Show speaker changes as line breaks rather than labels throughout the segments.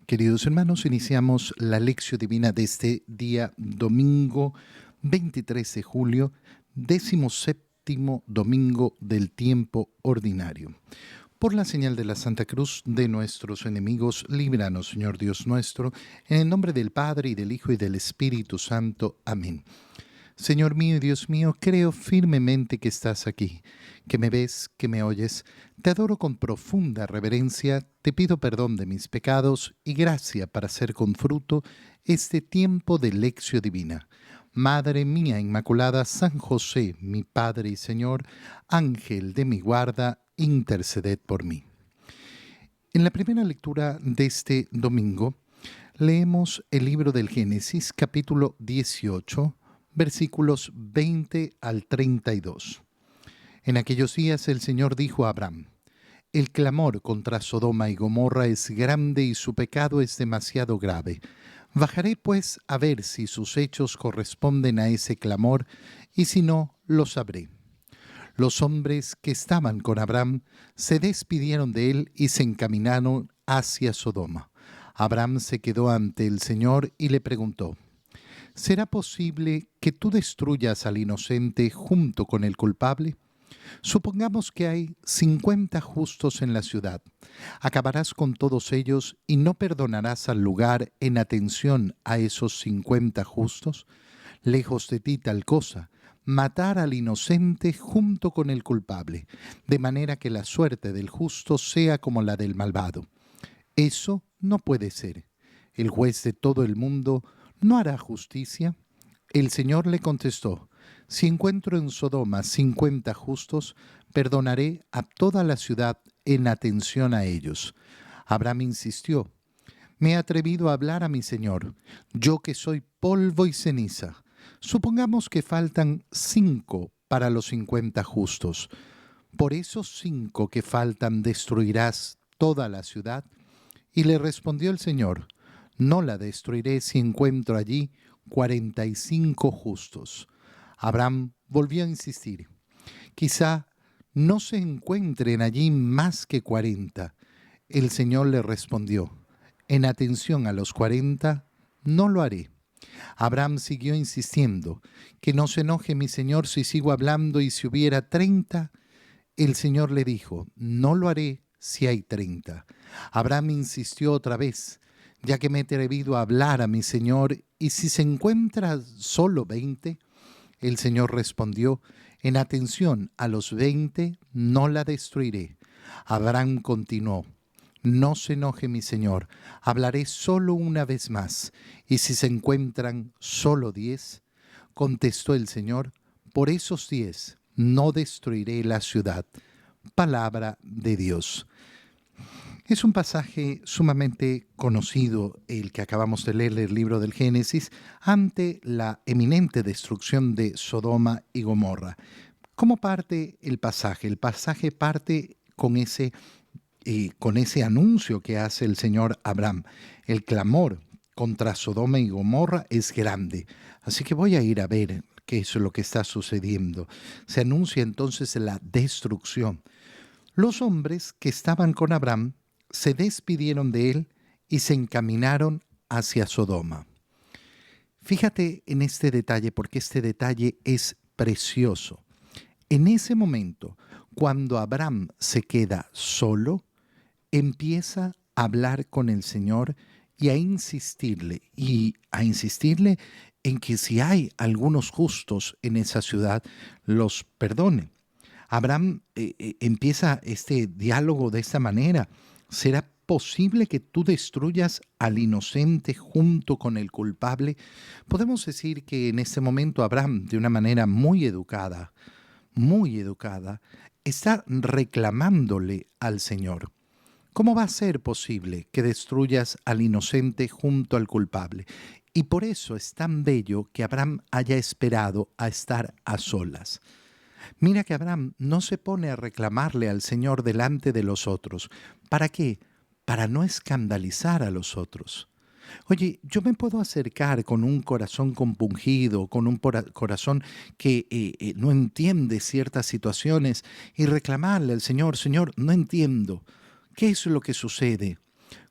Queridos hermanos, iniciamos la lección divina de este día domingo 23 de julio, 17º domingo del tiempo ordinario. Por la señal de la Santa Cruz de nuestros enemigos, líbranos, Señor Dios nuestro, en el nombre del Padre, y del Hijo, y del Espíritu Santo. Amén. Señor mío y Dios mío, creo firmemente que estás aquí, que me ves, que me oyes. Te adoro con profunda reverencia, te pido perdón de mis pecados y gracia para hacer con fruto este tiempo de lección divina. Madre mía Inmaculada, San José, mi Padre y Señor, Ángel de mi guarda, interceded por mí. En la primera lectura de este domingo, leemos el libro del Génesis, capítulo 18, versículos 20 al 32. En aquellos días el Señor dijo a Abraham: el clamor contra Sodoma y Gomorra es grande y su pecado es demasiado grave. Bajaré pues a ver si sus hechos corresponden a ese clamor, y si no, lo sabré. Los hombres que estaban con Abraham se despidieron de él y se encaminaron hacia Sodoma. Abraham se quedó ante el Señor y le preguntó: ¿será posible que tú destruyas al inocente junto con el culpable? Supongamos que hay 50 justos en la ciudad. ¿Acabarás con todos ellos y no perdonarás al lugar en atención a esos 50 justos? Lejos de ti tal cosa, matar al inocente junto con el culpable, de manera que la suerte del justo sea como la del malvado. Eso no puede ser. El juez de todo el mundo ¿no hará justicia? El Señor le contestó: si encuentro en Sodoma 50 justos, perdonaré a toda la ciudad en atención a ellos. Abraham insistió: me he atrevido a hablar a mi Señor, yo que soy polvo y ceniza. Supongamos que faltan 5 para los 50 justos. ¿Por esos 5 que faltan destruirás toda la ciudad? Y le respondió el Señor: no la destruiré si encuentro allí 45 justos. Abraham volvió a insistir: quizá no se encuentren allí más que 40. El Señor le respondió: en atención a los 40, no lo haré. Abraham siguió insistiendo: que no se enoje mi Señor si sigo hablando, y si hubiera 30. El Señor le dijo: no lo haré si hay 30. Abraham insistió otra vez: ya que me he atrevido a hablar a mi Señor, y si se encuentra solo 20. El Señor respondió: en atención a los 20 no la destruiré. Abraham continuó: no se enoje mi Señor, hablaré solo una vez más, y si se encuentran solo 10. Contestó el Señor: por esos 10 no destruiré la ciudad. Palabra de Dios. Es un pasaje sumamente conocido, el que acabamos de leer del libro del Génesis, ante la eminente destrucción de Sodoma y Gomorra. ¿Cómo parte el pasaje? El pasaje parte con ese anuncio que hace el Señor a Abraham. El clamor contra Sodoma y Gomorra es grande. Así que voy a ir a ver qué es lo que está sucediendo. Se anuncia entonces la destrucción. Los hombres que estaban con Abraham se despidieron de él y se encaminaron hacia Sodoma. Fíjate en este detalle, porque este detalle es precioso. En ese momento, cuando Abraham se queda solo, empieza a hablar con el Señor y a insistirle en que si hay algunos justos en esa ciudad, los perdone. Abraham empieza este diálogo de esta manera: ¿será posible que tú destruyas al inocente junto con el culpable? Podemos decir que en este momento Abraham, de una manera muy educada, está reclamándole al Señor: ¿cómo va a ser posible que destruyas al inocente junto al culpable? Y por eso es tan bello que Abraham haya esperado a estar a solas. Mira que Abraham no se pone a reclamarle al Señor delante de los otros. ¿Para qué? Para no escandalizar a los otros. Oye, yo me puedo acercar con un corazón compungido, con un corazón que no entiende ciertas situaciones, y reclamarle al Señor: Señor, no entiendo. ¿Qué es lo que sucede?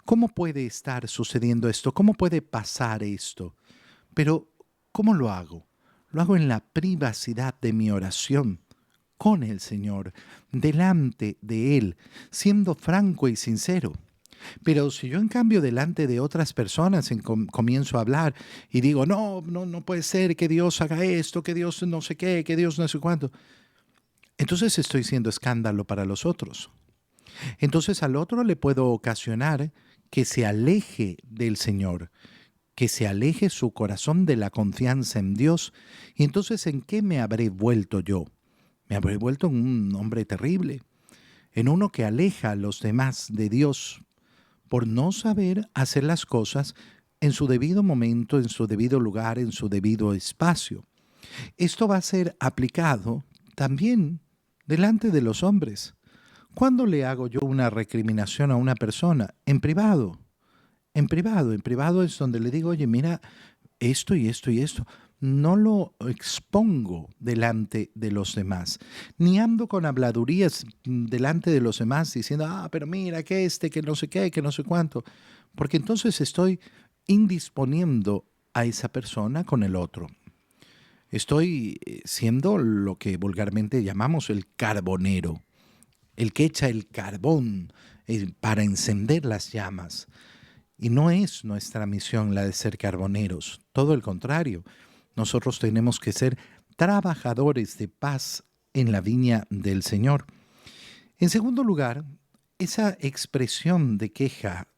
¿Cómo puede estar sucediendo esto? ¿Cómo puede pasar esto? Pero, ¿cómo lo hago? Lo hago en la privacidad de mi oración con el Señor, delante de Él, siendo franco y sincero. Pero si yo en cambio delante de otras personas comienzo a hablar y digo, no, no, no puede ser que Dios haga esto, que Dios no sé qué, que Dios no sé cuánto, entonces estoy siendo escándalo para los otros. Entonces al otro le puedo ocasionar que se aleje del Señor, que se aleje su corazón de la confianza en Dios. Y entonces, ¿en qué me habré vuelto yo? Me habré vuelto en un hombre terrible, en uno que aleja a los demás de Dios por no saber hacer las cosas en su debido momento, en su debido lugar, en su debido espacio. Esto va a ser aplicado también delante de los hombres. ¿Cuándo le hago yo una recriminación a una persona? En privado. En privado. En privado es donde le digo, oye, mira, esto y esto y esto. No lo expongo delante de los demás, ni ando con habladurías delante de los demás diciendo, pero mira, que no sé qué, que no sé cuánto, porque entonces estoy indisponiendo a esa persona con el otro. Estoy siendo lo que vulgarmente llamamos el carbonero, el que echa el carbón para encender las llamas. Y no es nuestra misión la de ser carboneros, todo el contrario. Nosotros tenemos que ser trabajadores de paz en la viña del Señor. En segundo lugar, esa expresión de queja,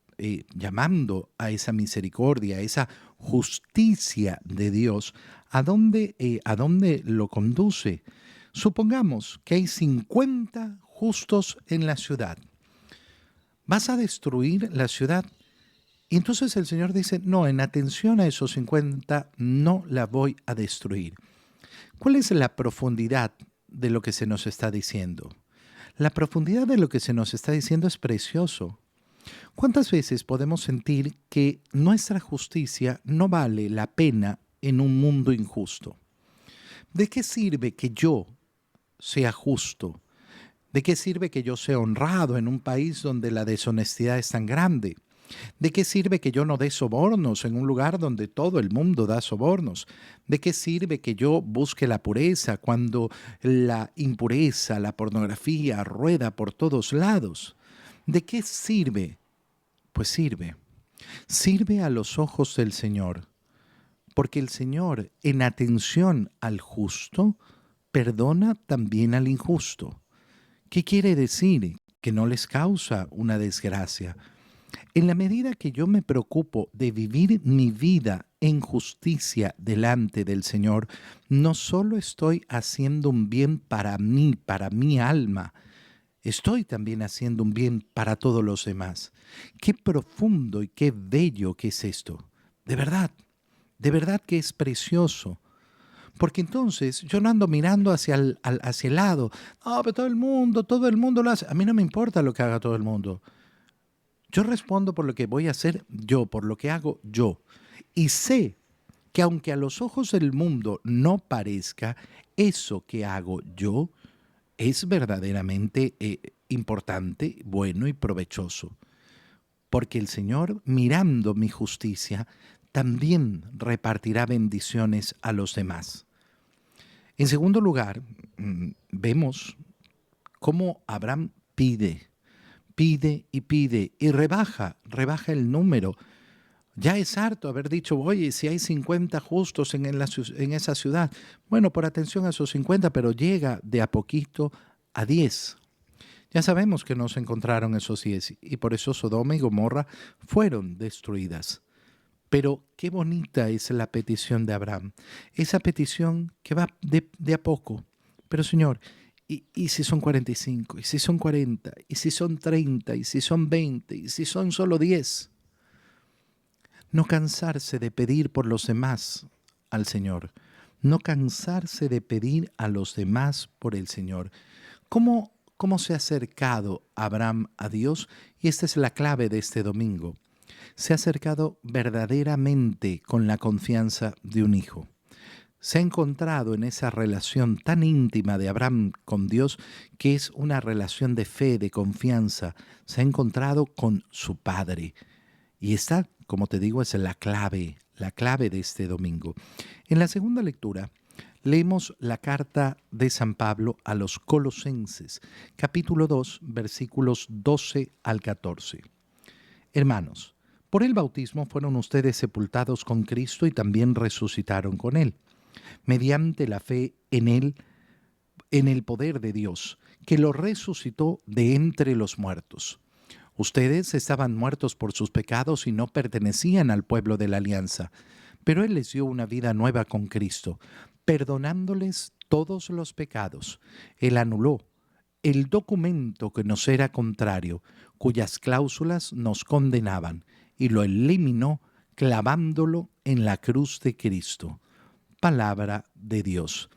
llamando a esa misericordia, a esa justicia de Dios, ¿a dónde lo conduce? Supongamos que hay 50 justos en la ciudad. ¿Vas a destruir la ciudad? Y entonces el Señor dice, no, en atención a esos 50 no la voy a destruir. ¿Cuál es la profundidad de lo que se nos está diciendo? La profundidad de lo que se nos está diciendo es precioso. ¿Cuántas veces podemos sentir que nuestra justicia no vale la pena en un mundo injusto? ¿De qué sirve que yo sea justo? ¿De qué sirve que yo sea honrado en un país donde la deshonestidad es tan grande? ¿De qué sirve que yo no dé sobornos en un lugar donde todo el mundo da sobornos? ¿De qué sirve que yo busque la pureza cuando la impureza, la pornografía rueda por todos lados? ¿De qué sirve? Pues sirve. Sirve a los ojos del Señor, porque el Señor, en atención al justo, perdona también al injusto. ¿Qué quiere decir? Que no les causa una desgracia. En la medida que yo me preocupo de vivir mi vida en justicia delante del Señor, no solo estoy haciendo un bien para mí, para mi alma, estoy también haciendo un bien para todos los demás. Qué profundo y qué bello que es esto. De verdad que es precioso. Porque entonces yo no ando mirando hacia el lado. Pero todo el mundo lo hace. A mí no me importa lo que haga todo el mundo. Yo respondo por lo que voy a hacer yo, por lo que hago yo. Y sé que aunque a los ojos del mundo no parezca, eso que hago yo es verdaderamente importante, bueno y provechoso. Porque el Señor, mirando mi justicia, también repartirá bendiciones a los demás. En segundo lugar, vemos cómo Abraham pide y rebaja el número. Ya es harto haber dicho, oye, si hay 50 justos en esa ciudad, bueno, por atención a esos 50, pero llega de a poquito a 10. Ya sabemos que no se encontraron esos 10 y por eso Sodoma y Gomorra fueron destruidas. Pero qué bonita es la petición de Abraham, esa petición que va de a poco. Pero Señor, ¿y si son 45? ¿Y si son 40? ¿Y si son 30? ¿Y si son 20? ¿Y si son solo 10? No cansarse de pedir por los demás al Señor. No cansarse de pedir a los demás por el Señor. ¿Cómo se ha acercado Abraham a Dios? Y esta es la clave de este domingo. Se ha acercado verdaderamente con la confianza de un hijo. Se ha encontrado en esa relación tan íntima de Abraham con Dios, que es una relación de fe, de confianza. Se ha encontrado con su padre. Y esta, como te digo, es la clave de este domingo. En la segunda lectura, leemos la carta de San Pablo a los Colosenses, capítulo 2, versículos 12 al 14. Hermanos, por el bautismo fueron ustedes sepultados con Cristo y también resucitaron con Él, mediante la fe en Él, en el poder de Dios, que lo resucitó de entre los muertos. Ustedes estaban muertos por sus pecados y no pertenecían al pueblo de la alianza, pero Él les dio una vida nueva con Cristo, perdonándoles todos los pecados. Él anuló el documento que nos era contrario, cuyas cláusulas nos condenaban, y lo eliminó clavándolo en la cruz de Cristo. Palabra de Dios.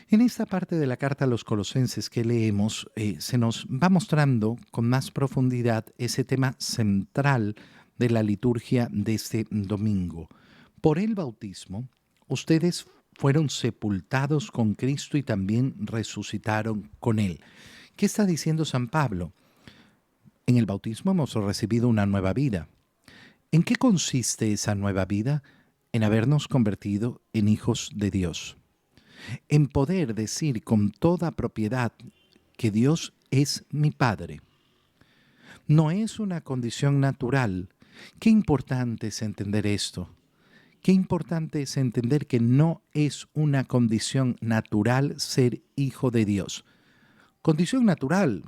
En esta parte de la carta a los Colosenses que leemos, se nos va mostrando con más profundidad ese tema central de la liturgia de este domingo. Por el bautismo, ustedes fueron sepultados con Cristo y también resucitaron con Él. ¿Qué está diciendo San Pablo? En el bautismo hemos recibido una nueva vida. ¿En qué consiste esa nueva vida? En habernos convertido en hijos de Dios. En poder decir con toda propiedad que Dios es mi Padre. No es una condición natural. Qué importante es entender esto. Qué importante es entender que no es una condición natural ser hijo de Dios. Condición natural,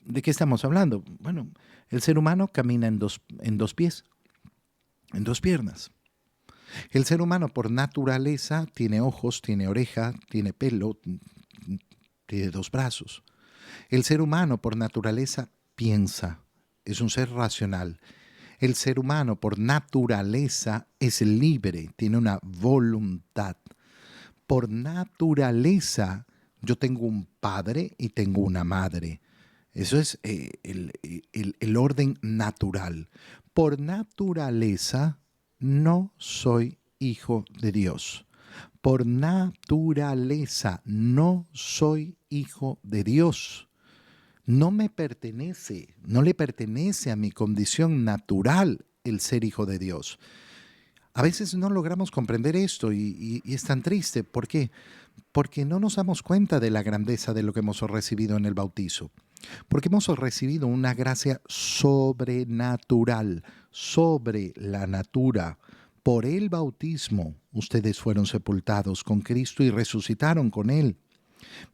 ¿de qué estamos hablando? Bueno, el ser humano camina en dos pies, en dos piernas. El ser humano por naturaleza tiene ojos, tiene oreja, tiene pelo, tiene dos brazos. El ser humano por naturaleza piensa, es un ser racional. El ser humano por naturaleza es libre, tiene una voluntad. Por naturaleza yo tengo un padre y tengo una madre. Eso es el orden natural. Por naturaleza no soy hijo de Dios. Por naturaleza no soy hijo de Dios. No me pertenece, no le pertenece a mi condición natural el ser hijo de Dios. A veces no logramos comprender esto y es tan triste. ¿Por qué? Porque no nos damos cuenta de la grandeza de lo que hemos recibido en el bautizo. Porque hemos recibido una gracia sobrenatural, sobre la natura. Por el bautismo ustedes fueron sepultados con Cristo y resucitaron con Él,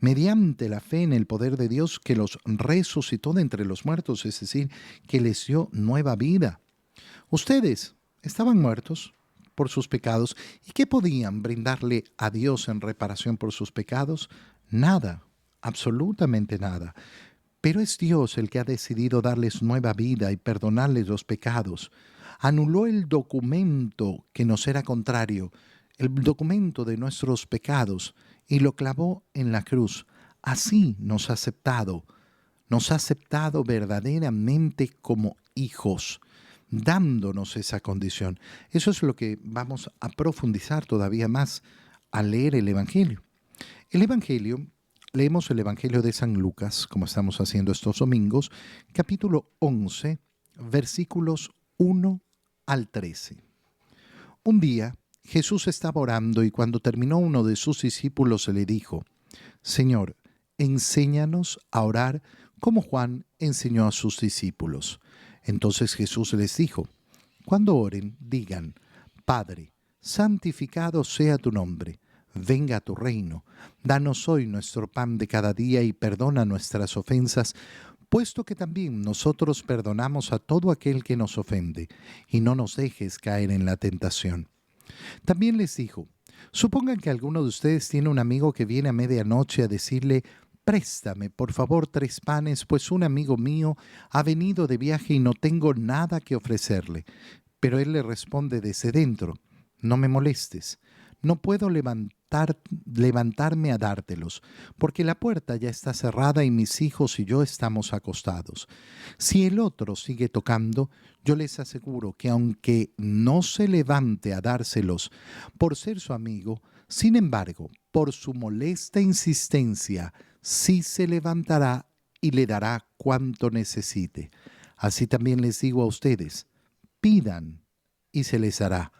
mediante la fe en el poder de Dios que los resucitó de entre los muertos, es decir, que les dio nueva vida. Ustedes estaban muertos por sus pecados. ¿Y qué podían brindarle a Dios en reparación por sus pecados? Nada, absolutamente nada. Pero es Dios el que ha decidido darles nueva vida y perdonarles los pecados. Anuló el documento que nos era contrario, el documento de nuestros pecados, y lo clavó en la cruz. Así nos ha aceptado verdaderamente como hijos, dándonos esa condición. Eso es lo que vamos a profundizar todavía más al leer el Evangelio. El Evangelio, leemos el Evangelio de San Lucas, como estamos haciendo estos domingos, capítulo 11, versículos 1 al 13. Un día Jesús estaba orando y cuando terminó uno de sus discípulos le dijo: Señor, enséñanos a orar como Juan enseñó a sus discípulos. Entonces Jesús les dijo: Cuando oren, digan: Padre, santificado sea tu nombre, venga a tu reino, danos hoy nuestro pan de cada día y perdona nuestras ofensas, puesto que también nosotros perdonamos a todo aquel que nos ofende, y no nos dejes caer en la tentación. También les dijo: Supongan que alguno de ustedes tiene un amigo que viene a medianoche a decirle: Préstame, por favor, 3 panes, pues un amigo mío ha venido de viaje y no tengo nada que ofrecerle. Pero él le responde desde dentro: No me molestes, no puedo levantarme a dártelos, porque la puerta ya está cerrada y mis hijos y yo estamos acostados. Si el otro sigue tocando, yo les aseguro que aunque no se levante a dárselos por ser su amigo, sin embargo, por su molesta insistencia, sí se levantará y le dará cuanto necesite. Así también les digo a ustedes: Pidan y se les dará.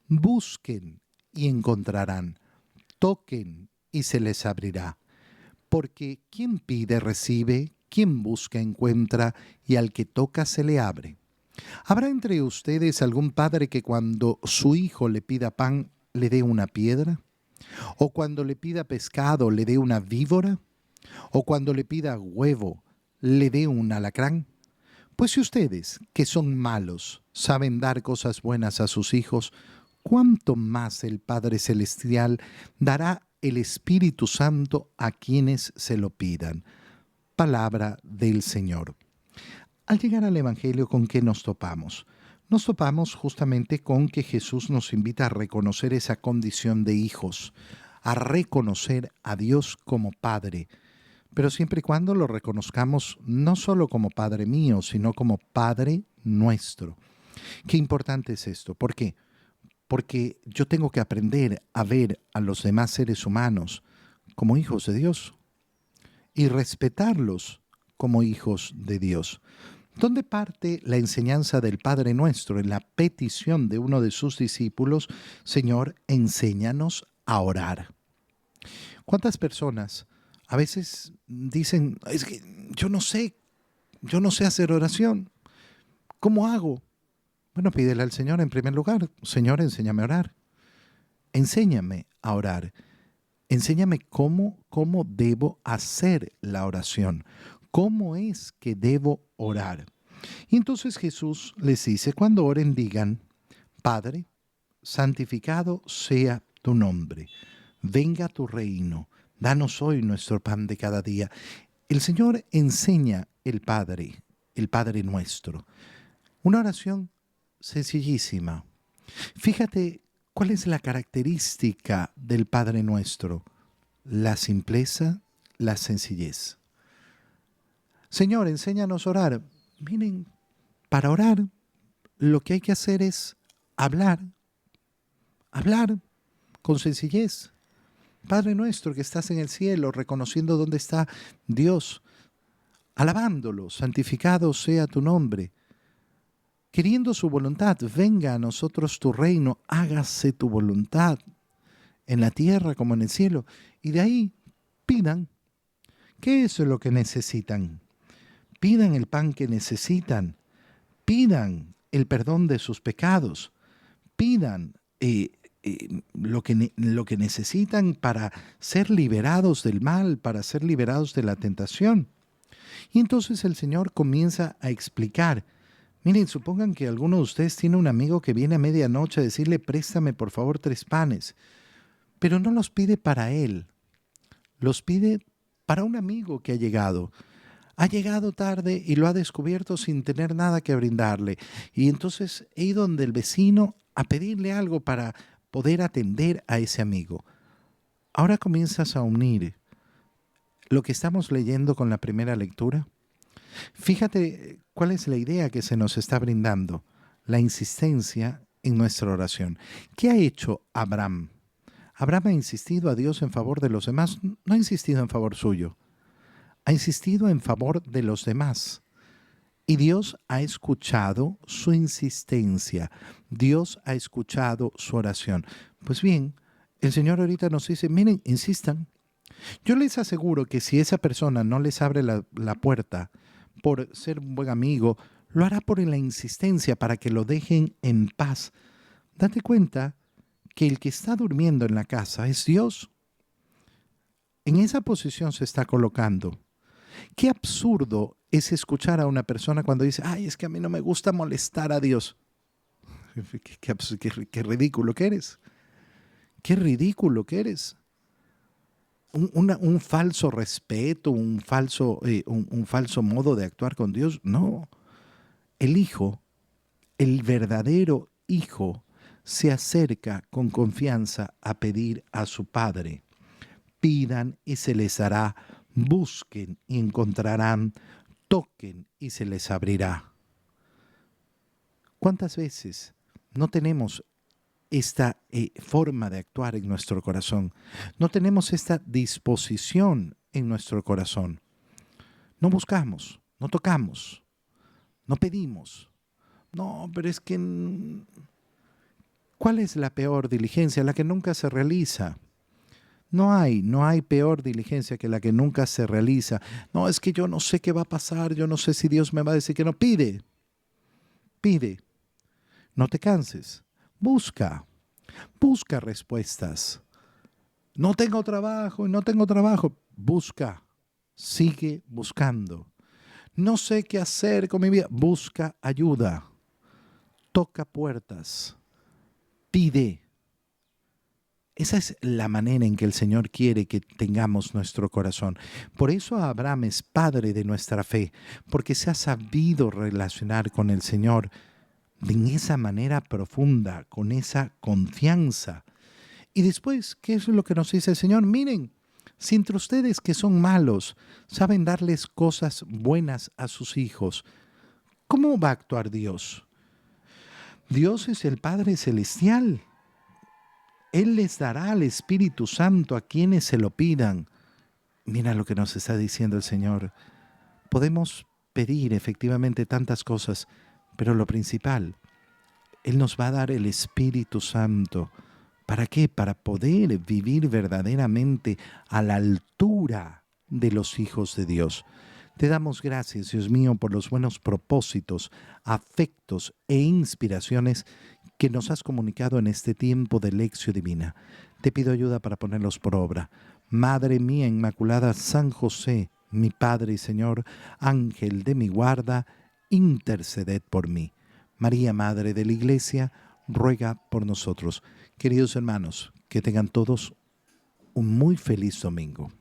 Busquen y encontrarán. Toquen y se les abrirá. Porque quien pide recibe, quien busca encuentra, y al que toca se le abre. ¿Habrá entre ustedes algún padre que cuando su hijo le pida pan le dé una piedra? ¿O cuando le pida pescado le dé una víbora? ¿O cuando le pida huevo le dé un alacrán? Pues si ustedes, que son malos, saben dar cosas buenas a sus hijos, ¿cuánto más el Padre Celestial dará el Espíritu Santo a quienes se lo pidan? Palabra del Señor. Al llegar al Evangelio, ¿con qué nos topamos? Nos topamos justamente con que Jesús nos invita a reconocer esa condición de hijos, a reconocer a Dios como Padre, pero siempre y cuando lo reconozcamos no solo como Padre mío, sino como Padre nuestro. Qué importante es esto. ¿Por qué? Porque yo tengo que aprender a ver a los demás seres humanos como hijos de Dios y respetarlos como hijos de Dios. ¿Dónde parte la enseñanza del Padre Nuestro? En la petición de uno de sus discípulos: Señor, enséñanos a orar. ¿Cuántas personas a veces dicen, es que yo no sé hacer oración? ¿Cómo hago? Bueno, pídele al Señor en primer lugar: Señor, enséñame a orar. Enséñame a orar. Enséñame cómo debo hacer la oración. ¿Cómo es que debo orar? Y entonces Jesús les dice: cuando oren, digan: Padre, santificado sea tu nombre. Venga tu reino. Danos hoy nuestro pan de cada día. El Señor enseña el Padre nuestro. Una oración sencillísima. Fíjate cuál es la característica del Padre nuestro: la simpleza, la sencillez. Señor, enséñanos a orar. Miren, para orar lo que hay que hacer es hablar, hablar con sencillez. Padre nuestro que estás en el cielo, reconociendo dónde está Dios, alabándolo: santificado sea tu nombre. Queriendo su voluntad: venga a nosotros tu reino, hágase tu voluntad, en la tierra como en el cielo. Y de ahí pidan. ¿Qué es lo que necesitan? Pidan el pan que necesitan. Pidan el perdón de sus pecados. Pidan lo que necesitan para ser liberados del mal, para ser liberados de la tentación. Y entonces el Señor comienza a explicar. Miren, supongan que alguno de ustedes tiene un amigo que viene a medianoche a decirle: préstame por favor 3 panes. Pero no los pide para él, los pide para un amigo que ha llegado. Ha llegado tarde y lo ha descubierto sin tener nada que brindarle. Y entonces he ido donde el vecino a pedirle algo para poder atender a ese amigo. Ahora comienzas a unir lo que estamos leyendo con la primera lectura. Fíjate cuál es la idea que se nos está brindando: la insistencia en nuestra oración. ¿Qué ha hecho Abraham? Abraham ha insistido a Dios en favor de los demás, no ha insistido en favor suyo, ha insistido en favor de los demás. Y Dios ha escuchado su insistencia, Dios ha escuchado su oración. Pues bien, el Señor ahorita nos dice: miren, insistan. Yo les aseguro que si esa persona no les abre la puerta por ser un buen amigo, lo hará por la insistencia, para que lo dejen en paz. Date cuenta que el que está durmiendo en la casa es Dios. En esa posición se está colocando. Qué absurdo es escuchar a una persona cuando dice: ay, es que a mí no me gusta molestar a Dios. Qué ridículo que eres. Qué ridículo que eres. Un falso respeto, un falso modo de actuar con Dios. No. El hijo, el verdadero hijo, se acerca con confianza a pedir a su padre. Pidan y se les dará. Busquen y encontrarán. Toquen y se les abrirá. ¿Cuántas veces no tenemos esta forma de actuar en nuestro corazón? No tenemos esta disposición en nuestro corazón. No buscamos, no tocamos, no pedimos, No, pero es que ¿cuál es la peor diligencia? La que nunca se realiza. No hay peor diligencia que la que nunca se realiza. No, es que yo no sé qué va a pasar, yo no sé si Dios me va a decir que no. Pide, no te canses, busca respuestas. No tengo trabajo, busca, sigue buscando. No sé qué hacer con mi vida, busca ayuda, toca puertas, pide. Esa es la manera en que el Señor quiere que tengamos nuestro corazón. Por eso Abraham es padre de nuestra fe, porque se ha sabido relacionar con el Señor en esa manera profunda, con esa confianza. Y después, ¿qué es lo que nos dice el Señor? Miren, si entre ustedes que son malos saben darles cosas buenas a sus hijos, ¿cómo va a actuar Dios? Dios es el Padre Celestial. Él les dará al Espíritu Santo a quienes se lo pidan. Mira lo que nos está diciendo el Señor. Podemos pedir efectivamente tantas cosas, pero lo principal, Él nos va a dar el Espíritu Santo. ¿Para qué? Para poder vivir verdaderamente a la altura de los hijos de Dios. Te damos gracias, Dios mío, por los buenos propósitos, afectos e inspiraciones que nos has comunicado en este tiempo de lección divina. Te pido ayuda para ponerlos por obra. Madre mía Inmaculada, San José, mi Padre y Señor, Ángel de mi guarda, interceded por mí. María, Madre de la Iglesia, ruega por nosotros. Queridos hermanos, que tengan todos un muy feliz domingo.